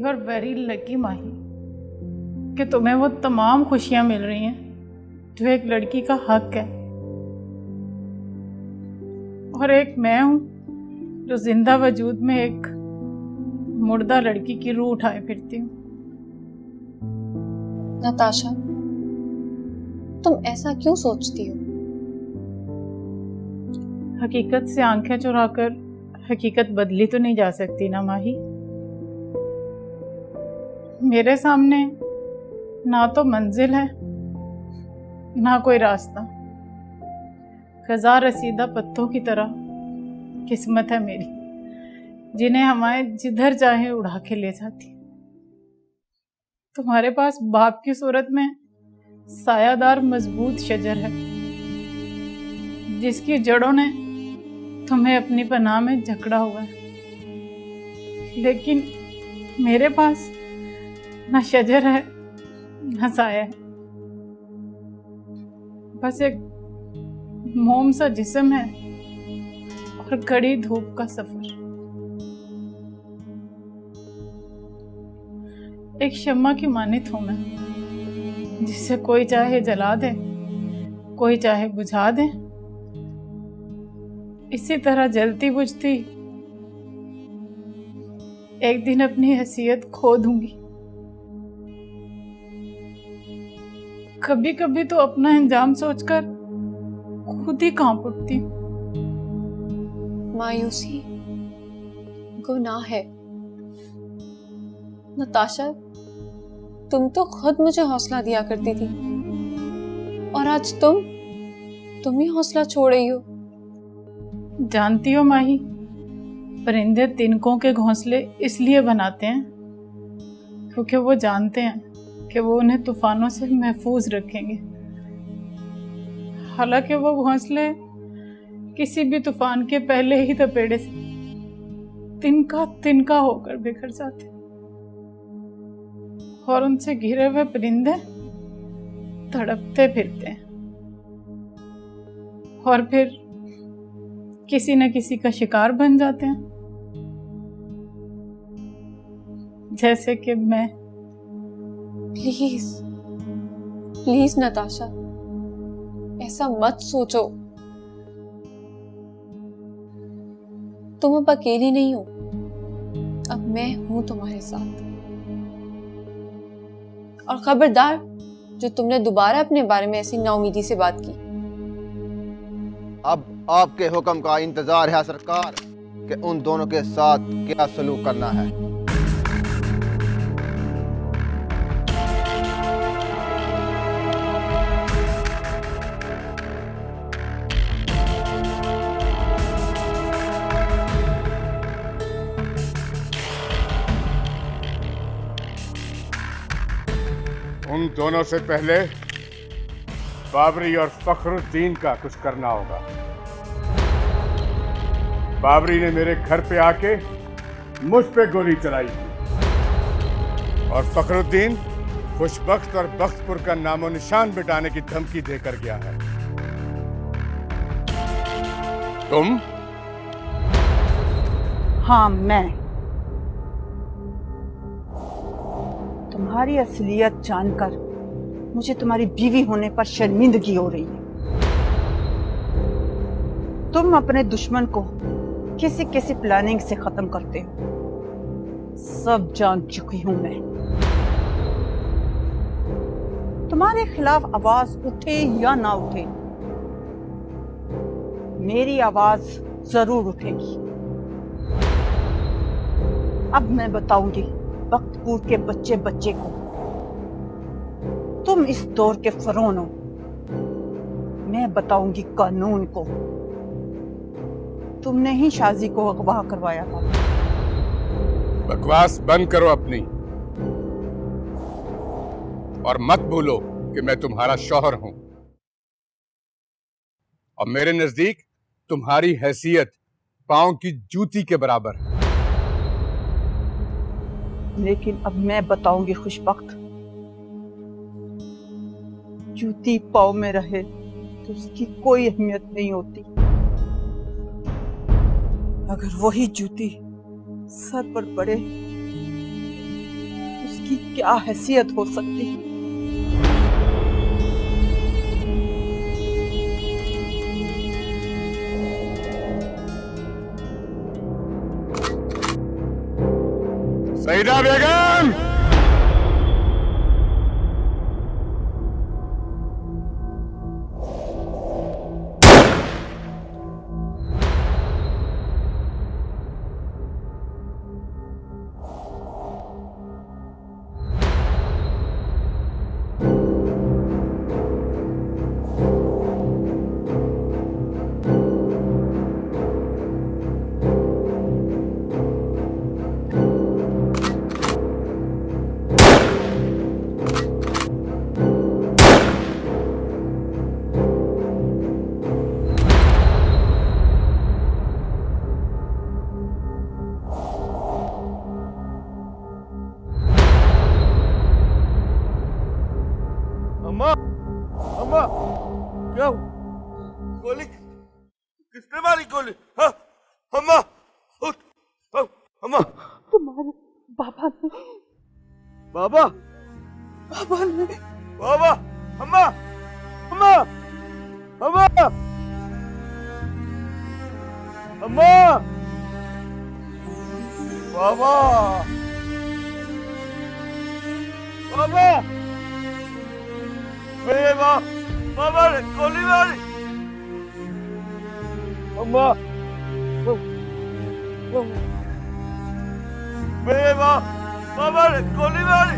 You are very lucky माही कि तुम्हें वो तमाम खुशियां मिल रही हैं जो एक लड़की का हक है, और एक मैं हूं जो जिंदा वजूद में एक मुर्दा लड़की की रूह उठाए फिरती हूँ। नताशा, तुम ऐसा क्यों सोचती हो? हकीकत से आंखें चुराकर हकीकत बदली तो नहीं जा सकती ना माही। मेरे सामने ना तो मंजिल है ना कोई रास्ता, खजा रसीदा पत्तों की तरह किस्मत है मेरी, जिन्हें हमें जिधर चाहे उड़ा के ले जाती। तुम्हारे पास बाप की सूरत में सायादार मजबूत शजर है जिसकी जड़ों ने तुम्हें अपनी पनाह में जकड़ा हुआ है, लेकिन मेरे पास ना शजर है ना साया है, बस एक मोम सा जिस्म है और कड़ी धूप का सफर। एक शम्मा की मानित हूं मैं, जिसे कोई चाहे जला दे कोई चाहे बुझा दे, इसी तरह जलती बुझती एक दिन अपनी हैसियत खो दूंगी। कभी कभी तो अपना अंजाम सोचकर खुद ही कांप उठती हूँ। मायूसी गुनाह है। नताशा, तुम तो खुद मुझे हौसला दिया करती थी, और आज तुम ही हौसला छोड़ रही हो। जानती हो माही, परिंदे तिनकों के घोंसले इसलिए बनाते हैं क्योंकि वो जानते हैं कि वो उन्हें तूफानों से महफूज रखेंगे। हालांकि वो घोंसले किसी भी तूफान के पहले ही तपेड़े से तिनका तिनका होकर बिखर जाते, और उनसे घिरे हुए परिंदे तड़पते फिरते हैं और फिर किसी न किसी का शिकार बन जाते हैं, जैसे कि मैं। प्लीज प्लीज नताशा, ऐसा मत सोचो। तुम अब अकेली नहीं हो, अब मैं हूं तुम्हारे साथ। और खबरदार, जो तुमने दोबारा अपने बारे में ऐसी नाउमीदी से बात की। अब आपके हुक्म का इंतजार है सरकार कि उन दोनों के साथ क्या सलूक करना है। उन दोनों से पहले बाबरी और फखरुद्दीन का कुछ करना होगा। बाबरी ने मेरे घर पे आके मुझ पे गोली चलाई थी, और फखरुद्दीन खुशबख्त और बख्तपुर का नामो निशान मिटाने की धमकी देकर गया है। तुम? हाँ, मैं। तुम्हारी असलियत जानकर मुझे तुम्हारी बीवी होने पर शर्मिंदगी हो रही है। तुम अपने दुश्मन को किसी किसी प्लानिंग से खत्म करते हो, सब जान चुकी हूं मैं। तुम्हारे खिलाफ आवाज उठे या ना उठे, मेरी आवाज जरूर उठेगी। अब मैं बताऊंगी बख्तपुर के बच्चे बच्चे को, तुम इस दौर के फरौन हो। मैं बताऊंगी कानून को, तुमने ही शाजी को अगवा करवाया था। बकवास बंद करो अपनी, और मत भूलो कि मैं तुम्हारा शौहर हूं, और मेरे नजदीक तुम्हारी हैसियत पांव की जूती के बराबर है। लेकिन अब मैं बताऊंगी खुशबख्त, जूती पाँव में रहे तो उसकी कोई अहमियत नहीं होती, अगर वही जूती सर पर पड़े की क्या हैसियत हो सकती। सईदा बेगम! अम्मा, अम्मा, क्या हुआ? गोली किसने मारी गोली? हाँ, अम्मा, उठ, हाँ, अम्मा, तुम्हारे बाबा ने बाबा, बाबा ने बाबा, अम्मा, अम्मा, अम्मा, अम्मा, बाबा, बाबा, मेरे बाबा ने गोली मारी। अम्मा, मेरे बाबा ने गोली मारी।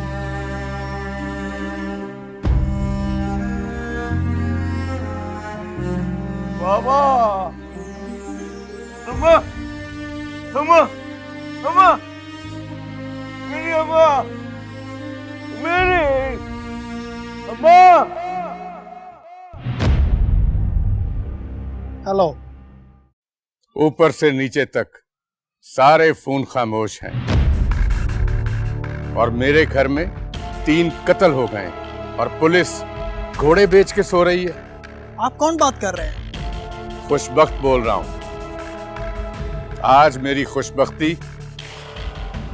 बाबा, अम्मा, अम्मा, अम्मा, मेरी अम्मा, मेरी अम्मा। हेलो। ऊपर से नीचे तक सारे फोन खामोश हैं और मेरे घर में 3 कत्ल हो गए और पुलिस घोड़े बेच के सो रही है। आप कौन बात कर रहे हैं? खुशबख्त बोल रहा हूं। आज मेरी खुशबख्ती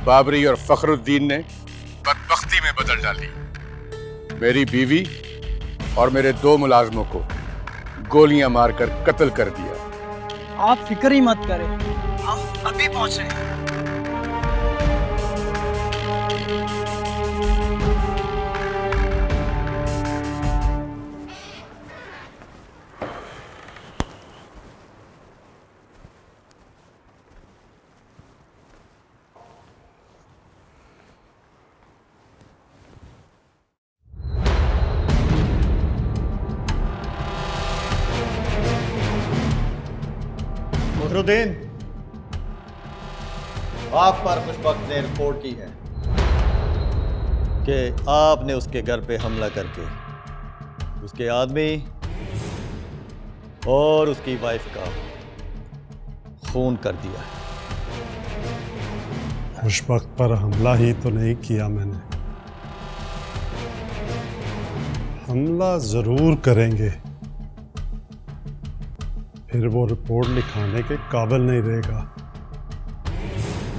बाबरी और फखरुद्दीन ने बदबख्ती में बदल डाली। मेरी बीवी और मेरे 2 मुलाजमों को गोलियां मारकर कत्ल कर दिया। आप फिक्र ही मत करें, हम अभी पहुंच रहे हैं। फखरुद्दीन, आप पर खुशबख्त ने रिपोर्ट की है कि आपने उसके घर पे हमला करके उसके आदमी और उसकी वाइफ का खून कर दिया है। खुशबख्त पर हमला ही तो नहीं किया मैंने। हमला जरूर करेंगे, फिर वो रिपोर्ट लिखाने के काबिल नहीं रहेगा।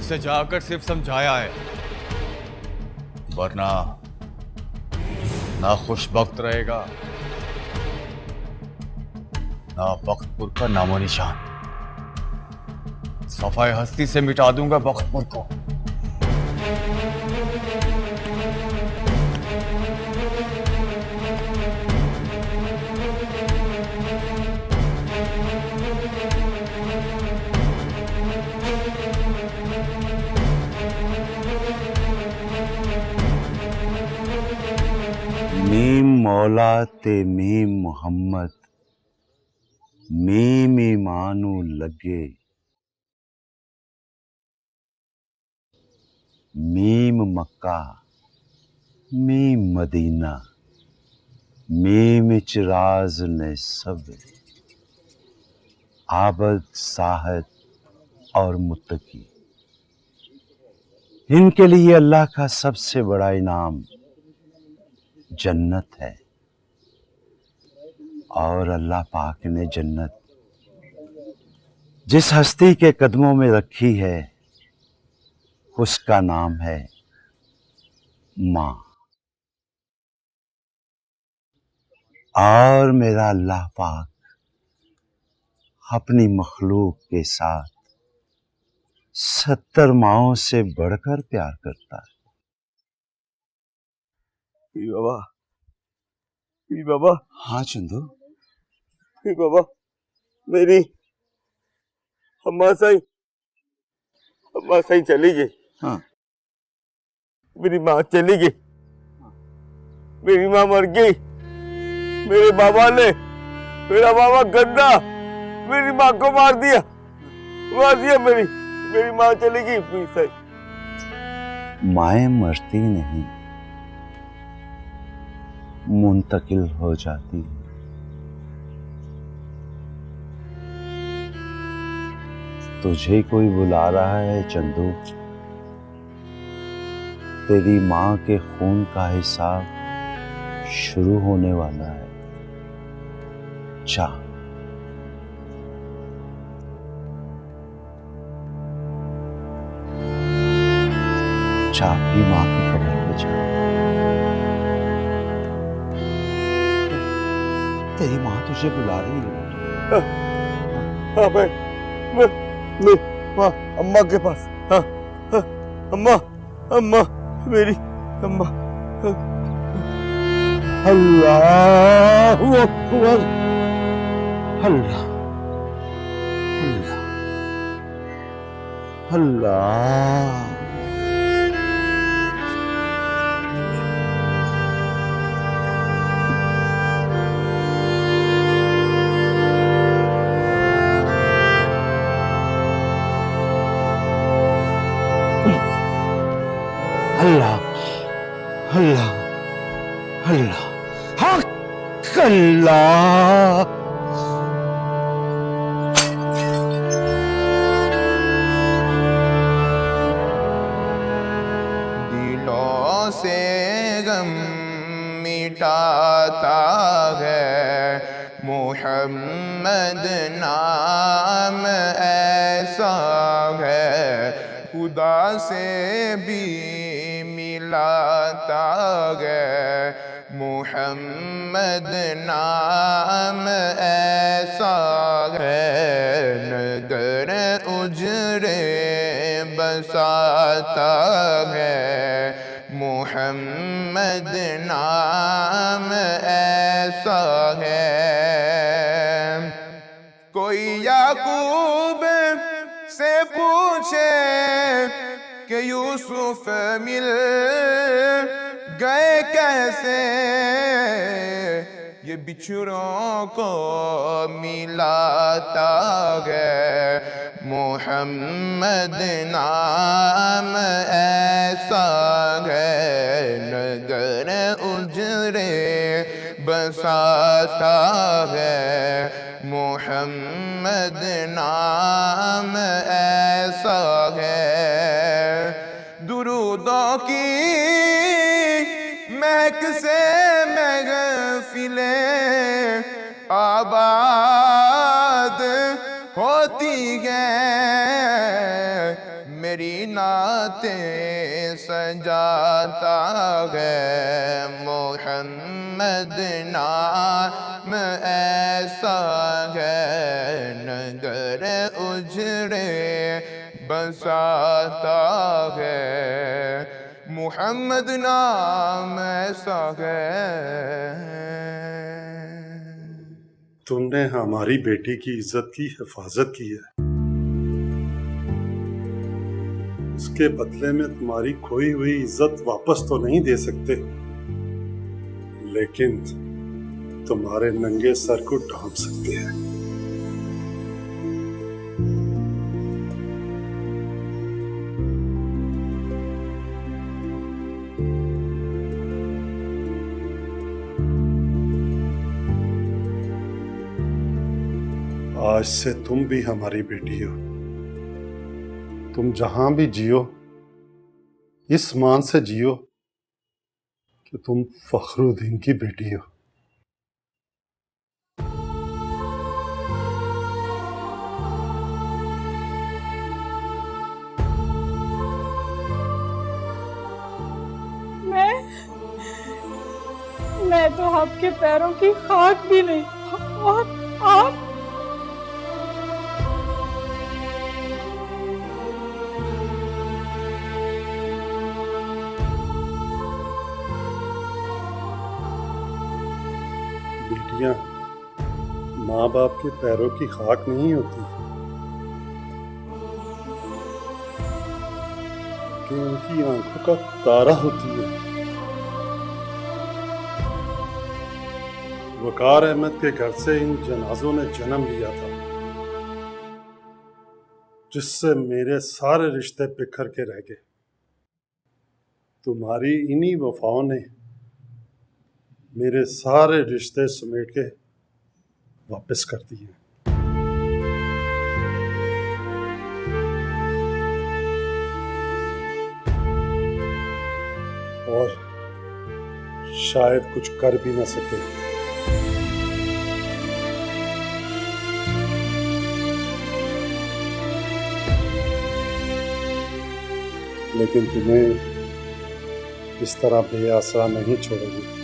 उसे जाकर सिर्फ समझाया है, वरना ना खुशबख्त रहेगा ना बख्तपुर का नामो निशान। सफाई हस्ती से मिटा दूंगा बख्तपुर को। मीम मौला ते मीम मोहम्मद, मीम ईमानू लगे, मीम मक्का, मीम मदीना, मीम चिराज ने सब, आबद साहद और मुत्तकी। इनके लिए अल्लाह का सबसे बड़ा इनाम जन्नत है और अल्लाह पाक ने जन्नत जिस हस्ती के कदमों में रखी है उसका नाम है माँ और मेरा अल्लाह पाक अपनी मखलूक के साथ 70 माओं से बढ़कर प्यार करता है। पीर बाबा, हाँ चंदू, पीर बाबा, मेरी अम्मा सही चली गई। हाँ मेरी माँ चली गई, मेरी माँ मर गई। मेरे बाबा ने, मेरा बाबा गद्दा मेरी माँ को मार दिया मेरी माँ चली गई। पीर साहब, माएं मरती नहीं, मुंतकिल हो जाती है। तुझे कोई बुला रहा है चंदू। तेरी माँ के खून का हिसाब शुरू होने वाला है। जा, अपनी माँ की कब्र पे जा। तेरी माँ तुझे बुला रही है। हाँ मैं अम्मा के पास। हाँ अम्मा मेरी अम्मा। अल्लाहु अकबर। अल्लाह अल्लाह अल्लाह। अल्लाह अल्लाह अल्लाह हक अल्लाह। दिलों से गम मिटाता है मोहम्मद नाम ऐसा है, खुदा से भी मिलाता है मोहम्मद नाम ऐसा है। नगर उजरे बसाता है मोहम्मद नाम ऐसा है। कोई याकूब से पूछे कि यूसुफ मिल गए कैसे, ये बिछड़ों को मिलाता है मोहम्मद नाम ऐसा है। नगर उजरे बसाता है मोहम्मद नाम ऐसा है। दुरूदों की महक से महफिलें आबाद होती हैं, मेरी नातें सजाता है मोहम्मद नाम ऐसा है। नगर उजरे बसाता है मोहम्मद नाम ऐसा है। तुमने हमारी बेटी की इज्जत की हिफाजत की है, उसके बदले में तुम्हारी खोई हुई इज्जत वापस तो नहीं दे सकते, लेकिन तुम्हारे नंगे सर को ढांप सकते हैं। आज से तुम भी हमारी बेटी हो। तुम जहां भी जियो इस मान से जियो कि तुम फखरुद्दीन की बेटी हो। मैं तो आपके पैरों की खाक भी नहीं। और आप बेटियां माँ बाप के पैरों की खाक नहीं होती कि उनकी आंखों का तारा होती है। वकार अहमद के घर से इन जनाजों ने जन्म लिया था, जिससे मेरे सारे रिश्ते बिखर के रह गए। तुम्हारी इन्हीं वफाओं ने मेरे सारे रिश्ते समेट के वापस कर दिए। और शायद कुछ कर भी ना सके। लेकिन तुम्हें इस तरह बेआसरा नहीं छोड़ेगी।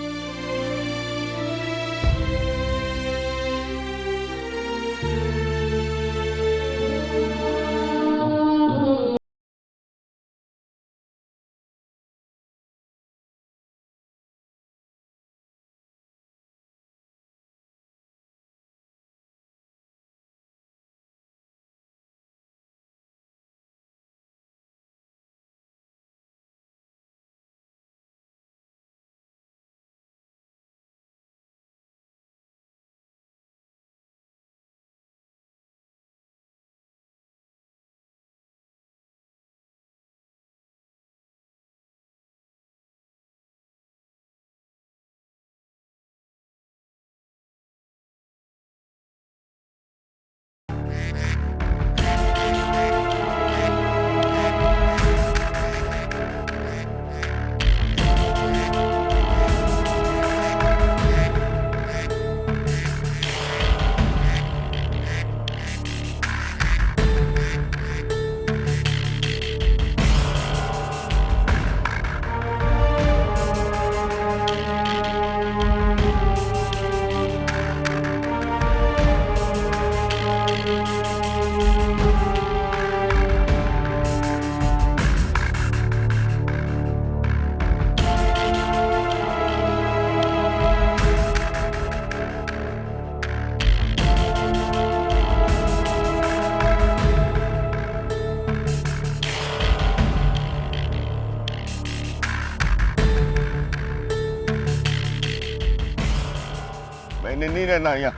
मैंने नहीं रहना यहाँ,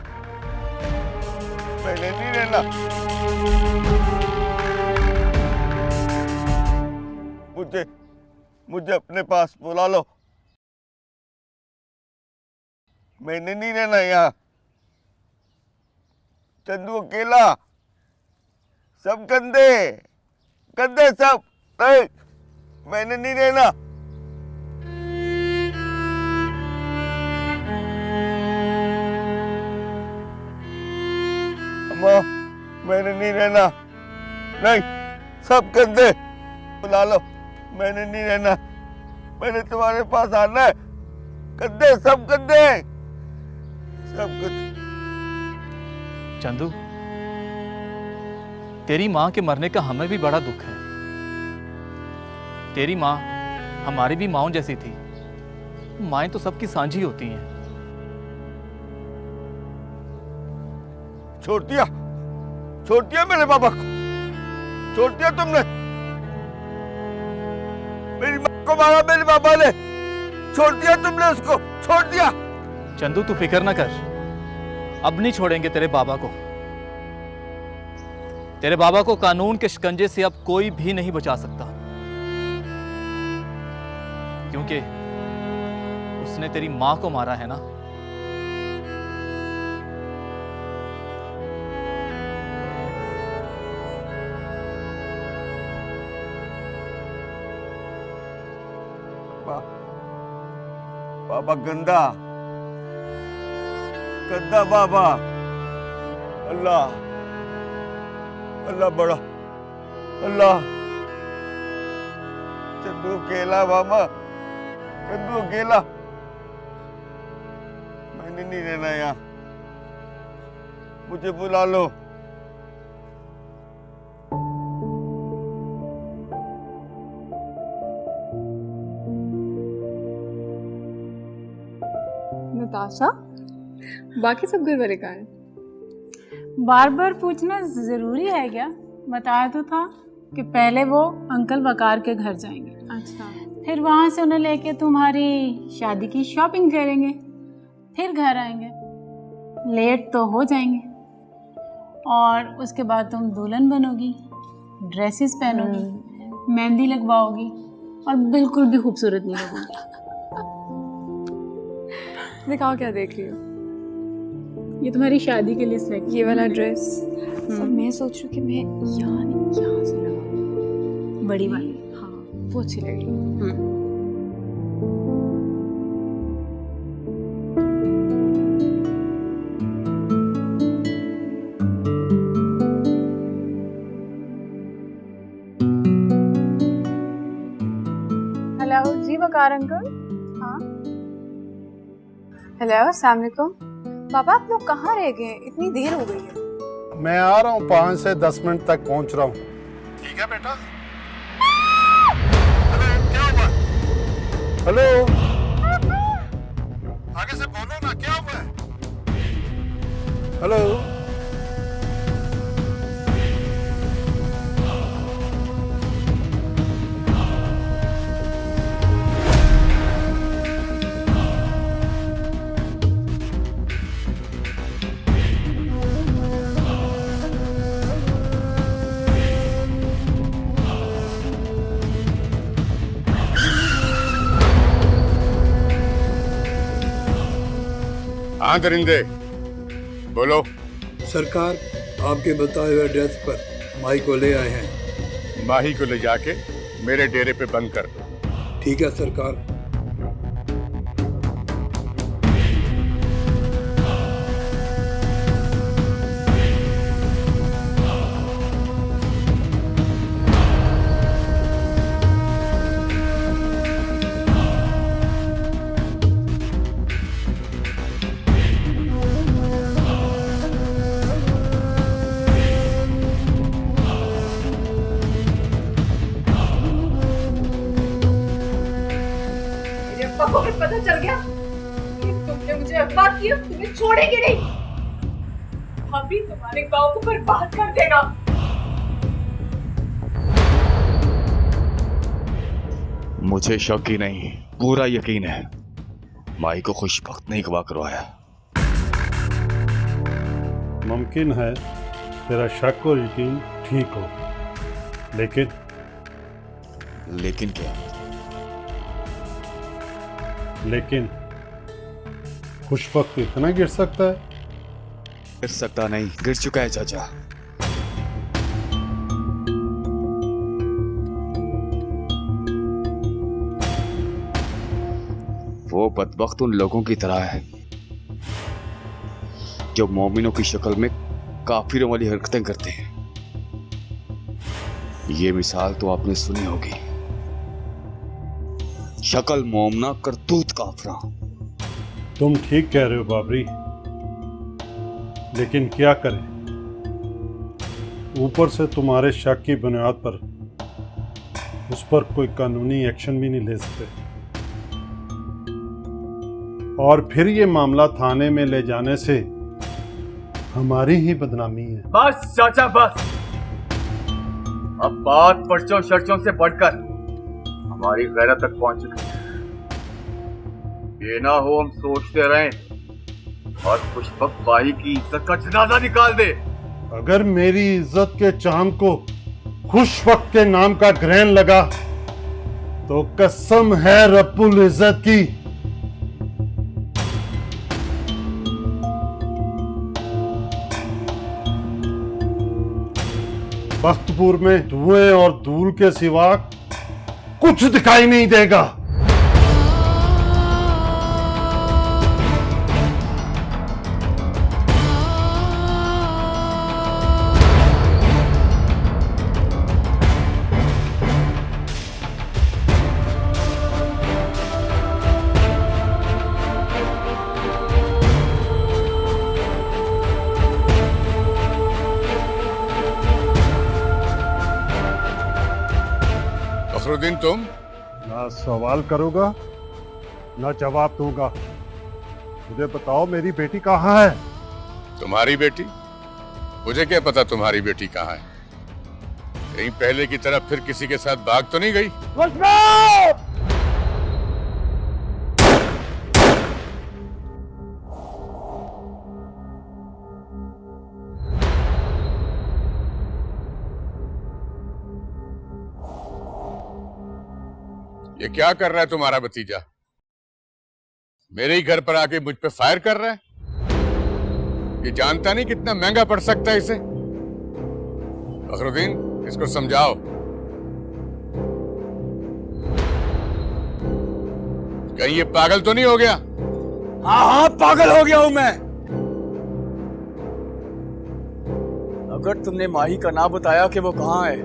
मैंने नहीं रहना। मुझे अपने पास बुला लो। मैंने नहीं रहना यहाँ। चंदू अकेला, सब गंदे गंदे सब। नहीं, मैंने नहीं रहना। अम्मा, मैंने नहीं रहना। नहीं, सब गंदे। बुला लो, मैंने नहीं रहना। मैंने तुम्हारे पास आना है। गंदे, सब गंदे, सब गंदे। चंदू, तेरी माँ के मरने का हमें भी बड़ा दुख है। तेरी माँ हमारी भी माँओं जैसी थी। माएँ तो सबकी सांझी होती हैं। छोड़ दिया मेरे बाबा को, छोड़ दिया तुमने। मेरी माँ को मारा मेरे बाबा ने, छोड़ दिया तुमने उसको, छोड़ दिया। चंदू तू फिक्र ना कर, अब नहीं छोड़ेंगे तेरे बाबा को। तेरे बाबा को कानून के शिकंजे से अब कोई भी नहीं बचा सकता, क्योंकि उसने तेरी मां को मारा है ना। बाबा गंदा गंदा बाबा। अल्लाह अल्लाह बड़ा, अल्लाह। चंदू अकेला मामा, चंदू अकेला। मैंने नहीं रहना यहाँ, मुझे बुला लो। नताशा, बाकी सब घर वाले कहाँ हैं? बार बार पूछना जरूरी है क्या? बताया तो था कि पहले वो अंकल वकार के घर जाएंगे, अच्छा, फिर वहाँ से उन्हें लेके तुम्हारी शादी की शॉपिंग करेंगे, फिर घर आएंगे। लेट तो हो जाएंगे और उसके बाद तुम दुल्हन बनोगी, ड्रेसेस पहनोगी, मेहंदी लगवाओगी और बिल्कुल भी खूबसूरत नहीं लगोगी। दिखाओ क्या देख रही हो? ये तुम्हारी शादी के लिए सिलेक्ट ये वाला ड्रेस। अब मैं सोच रही हूँ कि मैं यहाँ नहीं, यहाँ से लगाऊंगी, बड़ी वाली। हाँ वो अच्छी लगेगी। हेलो जी वकार अंकल। हाँ हेलो, अस्सलाम वालेकुम। पापा आप लोग कहाँ रह गए? इतनी देर हो गई है। मैं आ रहा हूँ, 5 से 10 मिनट तक पहुंच रहा हूँ। ठीक है बेटा। क्या हुआ? हेलो, आगे से बोलो ना, क्या हुआ है? हेलो, हाँ दरिंदे, बोलो। सरकार, आपके बताए हुए एड्रेस पर माही को ले आए हैं। माही को ले जाके मेरे डेरे पे बंद कर दो। ठीक है सरकार। पता चल गया कि तुमने मुझे अगवा किया, तुम्हें छोड़ेंगे नहीं। अभी तुम्हारे गांव को बर्बाद कर देगा। मुझे शक ही नहीं, पूरा यकीन है माई को खुशबख्त नहीं गवा करवाया। मुमकिन है तेरा शक और यकीन ठीक हो, लेकिन क्या? लेकिन खुशबख्त इतना गिर सकता है? गिर सकता नहीं, गिर चुका है चाचा। वो बदबख्त उन लोगों की तरह है जो मोमिनों की शक्ल में काफिरों वाली हरकतें करते हैं। ये मिसाल तो आपने सुनी होगी, शक्ल मोमना करतूत काफरा। तुम ठीक कह रहे हो बाबरी, लेकिन क्या करें, ऊपर से तुम्हारे शक की बुनियाद पर उस पर कोई कानूनी एक्शन भी नहीं ले सकते, और फिर ये मामला थाने में ले जाने से हमारी ही बदनामी है। बस चाचा बस, अब बात पर्चों शर्चों से बढ़कर हमारी गैरत तक पहुंच चुकी है। ये ना हो हम सोचते रहें और खुशबख्त बाई की इज्जत का जनाजा निकाल दे। अगर मेरी इज्जत के चांद को खुशबख्त के नाम का ग्रहण लगा तो कसम है रब्बुल इज्जत की, बख्तपुर में धुएं और धूल के सिवा कुछ दिखाई नहीं देगा। फखरुद्दीन तुम ना सवाल करूंगा ना जवाब दूंगा। मुझे बताओ मेरी बेटी कहाँ है? तुम्हारी बेटी? मुझे क्या पता तुम्हारी बेटी कहाँ है? कहीं पहले की तरह फिर किसी के साथ भाग तो नहीं गई? ये क्या कर रहा है तुम्हारा भतीजा? मेरे ही घर पर आके मुझ पे फायर कर रहा है? ये जानता नहीं कितना महंगा पड़ सकता है इसे? फखरुद्दीन, इसको समझाओ। कहीं ये पागल तो नहीं हो गया? हाँ पागल हो गया हूं मैं। अगर तुमने माही का ना बताया कि वो कहाँ है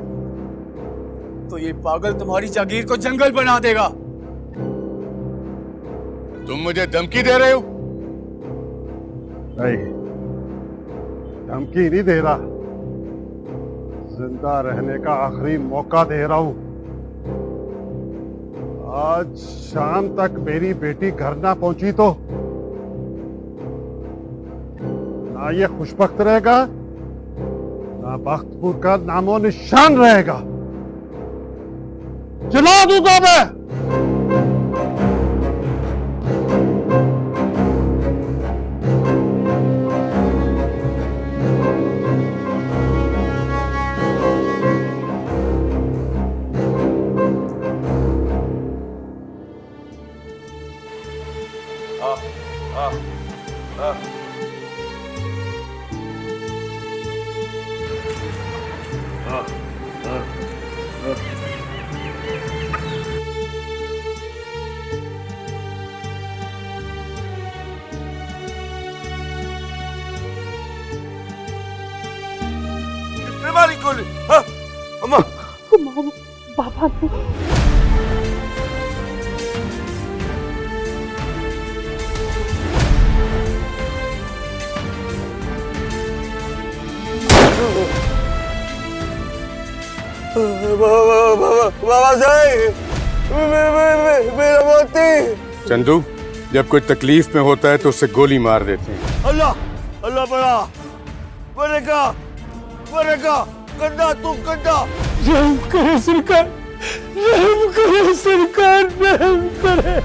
तो ये पागल तुम्हारी जागीर को जंगल बना देगा। तुम मुझे धमकी दे रहे हो? नहीं, धमकी नहीं दे रहा, जिंदा रहने का आखिरी मौका दे रहा हूं। आज शाम तक मेरी बेटी घर ना पहुंची तो ना ये खुशबख्त रहेगा ना बख्तपुर का नामो निशान रहेगा। जला दूंगा मैं। मारी गोली? हाँ, अम्मा बाबा को बाबा साहब, मेरा मोती। चंदू, जब कोई तकलीफ में होता है तो उसे गोली मार देते हैं। अल्लाह अल्लाह बड़ा मरेगा मरेगा। कंधा तू कंधा। रहम करे सरकार, रहम करे सरकार, रहम करे।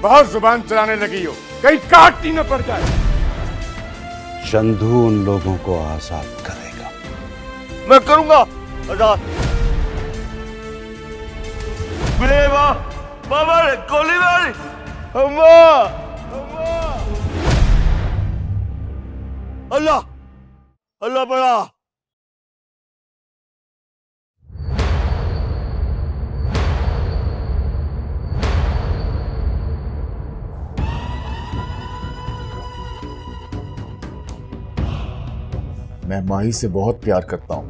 बहुत जुबान चलाने लगी हो, कहीं काटनी न पड़ जाए। चंदू उन लोगों को आजाद करेगा। मैं करूंगा आजाद। मेरे बाबा ने गोली मारी। अम्मा अम्मा। अल्लाह अल्लाह बड़ा। मैं माही से बहुत प्यार करता हूं।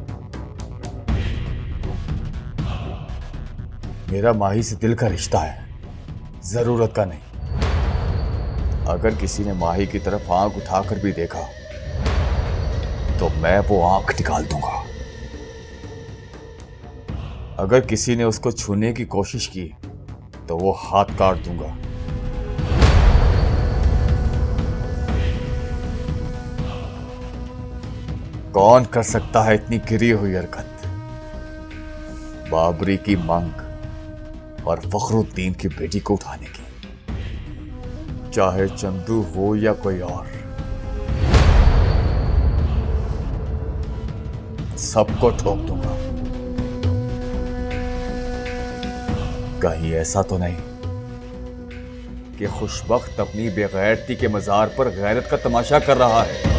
मेरा माही से दिल का रिश्ता है, जरूरत का नहीं। अगर किसी ने माही की तरफ आंख उठाकर भी देखा तो मैं वो आंख निकाल दूंगा। अगर किसी ने उसको छूने की कोशिश की तो वो हाथ काट दूंगा। कौन कर सकता है इतनी गिरी हुई हरकत? बाबरी की मांग और फखरुद्दीन की बेटी को उठाने की, चाहे चंदू हो या कोई और, सबको ठोक दूंगा। कहीं ऐसा तो नहीं कि खुशबख्त अपनी बेगैरती के मजार पर गैरत का तमाशा कर रहा है।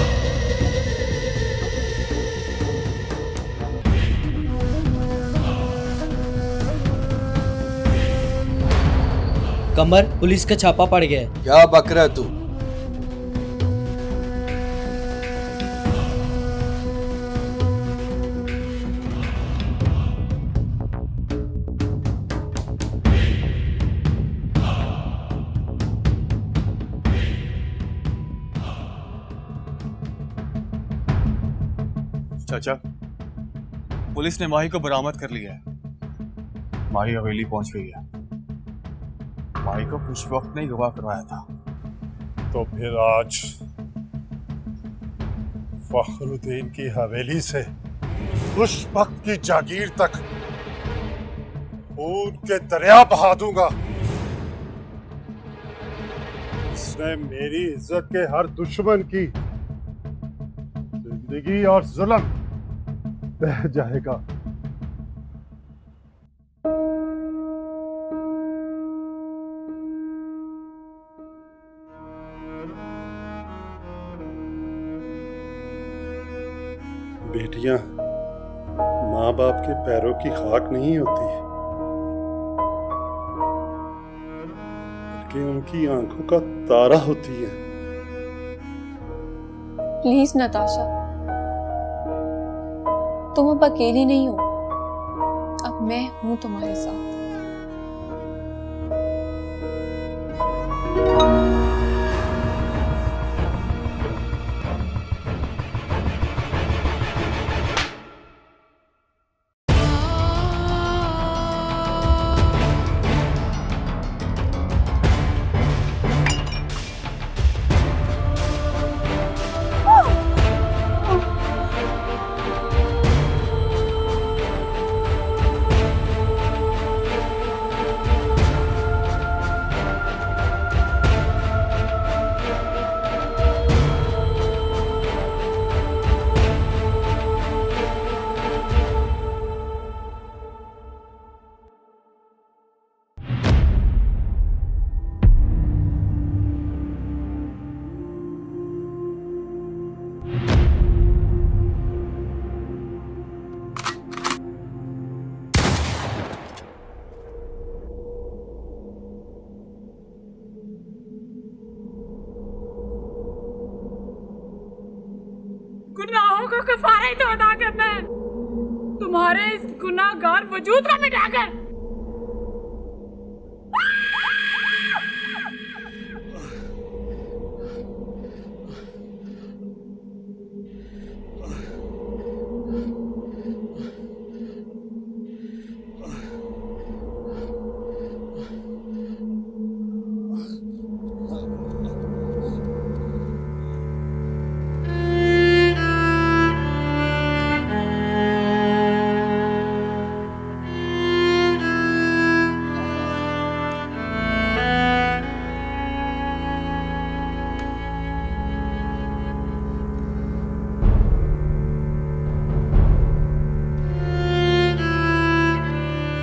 कमर, पुलिस का छापा पड़ गया है। क्या बक रहा है तू? चाचा, पुलिस ने माही को बरामद कर लिया है। माही हवेली पहुंच गई है। माही को कुछ वक्त नहीं गवाह करवाया था। तो फिर आज फखरुद्दीन की हवेली से उस वक्त की जागीर तक खून के दरिया बहा दूंगा। इसने मेरी इज्जत के हर दुश्मन की जिंदगी और जुल्म बह जाएगा। बेटियां माँ बाप के पैरों की खाक नहीं होती, बल्कि उनकी आंखों का तारा होती है। प्लीज नताशा, तुम अब अकेली नहीं हो। अब मैं हूं तुम्हारे साथ। गुनाहों का कफारा ही तो अदा करना है, तुम्हारे इस गुनाहगार वजूद को मिटाकर।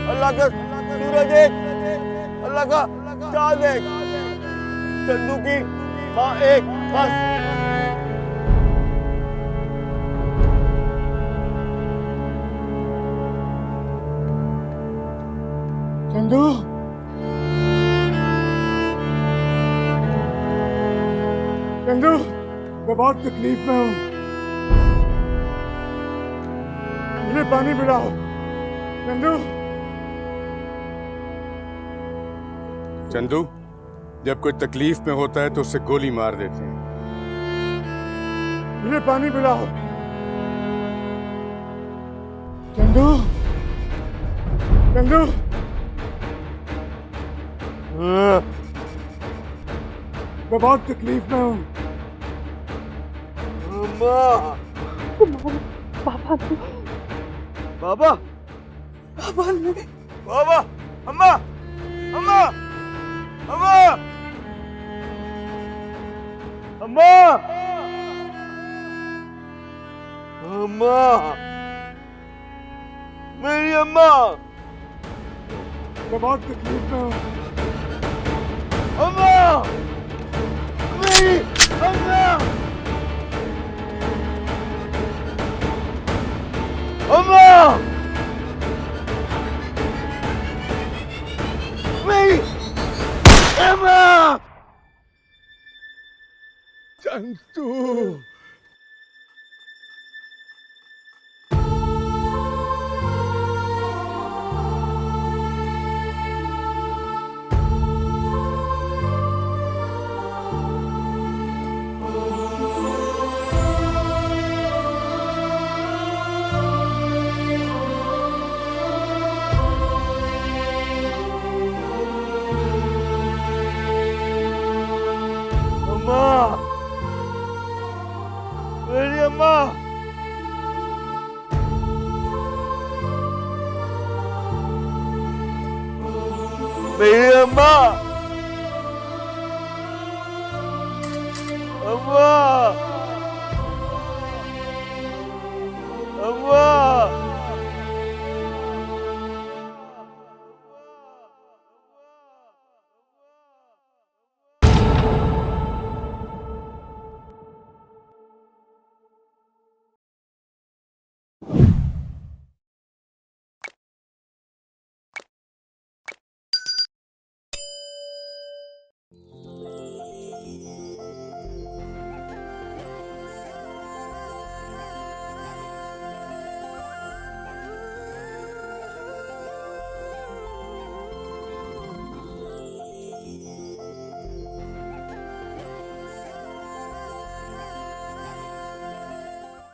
अल्लाह का सूरज एक, अल्लाह का चांद एक, चंदू की माँ एक, बस। चंदू, चंदू, मैं बहुत तकलीफ में हूँ, मुझे पानी पिलाओ। चंदू, चंदू, जब कोई तकलीफ में होता है तो उसे गोली मार देते हैं। मुझे पानी पिलाओ। चंदू, चंदू, मैं बहुत तकलीफ में हूँ। बाबा, बाबा, बाबा ने, बाबा, अम्मा, अम्मा, अम्मा, अम्मा, अम्मा, मेरी अम्मा, मैं बहुत तकलीफ में हूँ। अम्मा, मेरी अम्मा, अम्मा, मेरी अम्मा, चंदू, मेरी अम्मा मेरी अम्मा अम्मा